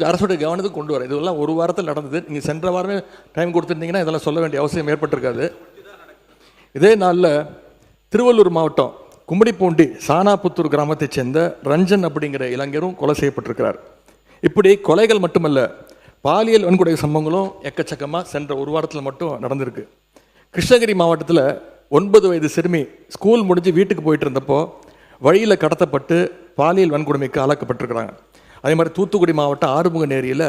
அரசுடைய கவனத்துக்கு கொண்டு வர இதெல்லாம் ஒரு வாரத்தில் நடந்தது. நீங்கள் சென்ற வாரமே டைம் கொடுத்துருந்தீங்கன்னா இதெல்லாம் சொல்ல வேண்டிய அவசியம் ஏற்பட்டிருக்காது. இதே நாளில் திருவள்ளூர் மாவட்டம் கும்மிடிப்பூண்டி சானாபுத்தூர் கிராமத்தைச் சேர்ந்த ரஞ்சன் அப்படிங்கிற இளைஞரும் கொலை செய்யப்பட்டிருக்கிறார். இப்படி கொலைகள் மட்டுமல்ல, பாலியல் வன்கொடுமை சம்பவங்களும் எக்கச்சக்கமாக சென்ற ஒரு வாரத்தில் மட்டும் நடந்திருக்கு. கிருஷ்ணகிரி மாவட்டத்தில் 9 வயது சிறுமி ஸ்கூல் முடிஞ்சு வீட்டுக்கு போயிட்டு இருந்தப்போ வழியில் கடத்தப்பட்டு பாலியல் வன்கொடுமைக்கு ஆளாக்கப்பட்டிருக்கிறாங்க. அதே மாதிரி தூத்துக்குடி மாவட்டம் ஆறுமுகநேரியில்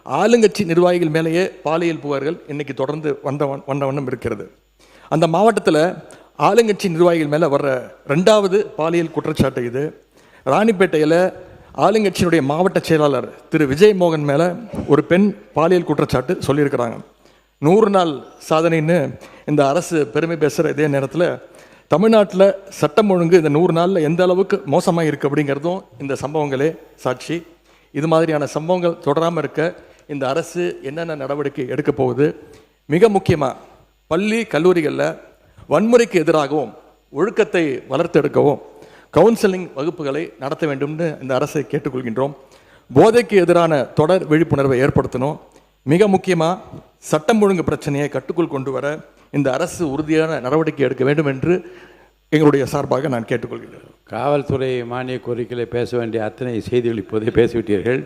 ஆளுங்கட்சி நிர்வாகிகள் மேலேயே பாலியல் புகார்கள் இன்றைக்கி தொடர்ந்து வந்த வண்ணம் இருக்கிறது. அந்த மாவட்டத்தில் ஆளுங்கட்சி நிர்வாகிகள் மேலே வர்ற 2வது பாலியல் குற்றச்சாட்டு இது. ராணிப்பேட்டையில் ஆளுங்கட்சியினுடைய மாவட்ட செயலாளர் திரு விஜயமோகன் மேலே ஒரு பெண் பாலியல் குற்றச்சாட்டு சொல்லியிருக்கிறாங்க. 100 நாள் சாதனைன்னு இந்த அரசு பெருமை பேசுகிற இதே நேரத்தில் தமிழ்நாட்டில் சட்டம் ஒழுங்கு இந்த 100 நாளில் எந்த அளவுக்கு மோசமாக இருக்குது அப்படிங்கிறதும் இந்த சம்பவங்களே சாட்சி. இது மாதிரியான சம்பவங்கள் தொடராமல் இருக்க இந்த அரசு என்னென்ன நடவடிக்கை எடுக்க போகுது? மிக முக்கியமாக பள்ளி கல்லூரிகளில் வன்முறைக்கு எதிராகவும் ஒழுக்கத்தை வளர்த்தெடுக்கவும் கவுன்சிலிங் வகுப்புகளை நடத்த வேண்டும்னு இந்த அரசை கேட்டுக்கொள்கின்றோம். போதைக்கு எதிரான தொடர் விழிப்புணர்வை ஏற்படுத்தணும். மிக முக்கியமாக சட்டம் ஒழுங்கு பிரச்சனையை கட்டுக்குள் கொண்டு வர இந்த அரசு உறுதியான நடவடிக்கை எடுக்க வேண்டும் என்று எங்களுடைய சார்பாக நான் கேட்டுக்கொள்கிறேன். காவல்துறை மானிய கோரிக்கைகளை பேச வேண்டிய அத்தனை செய்திகள் இப்போதே பேசிவிட்டீர்கள்.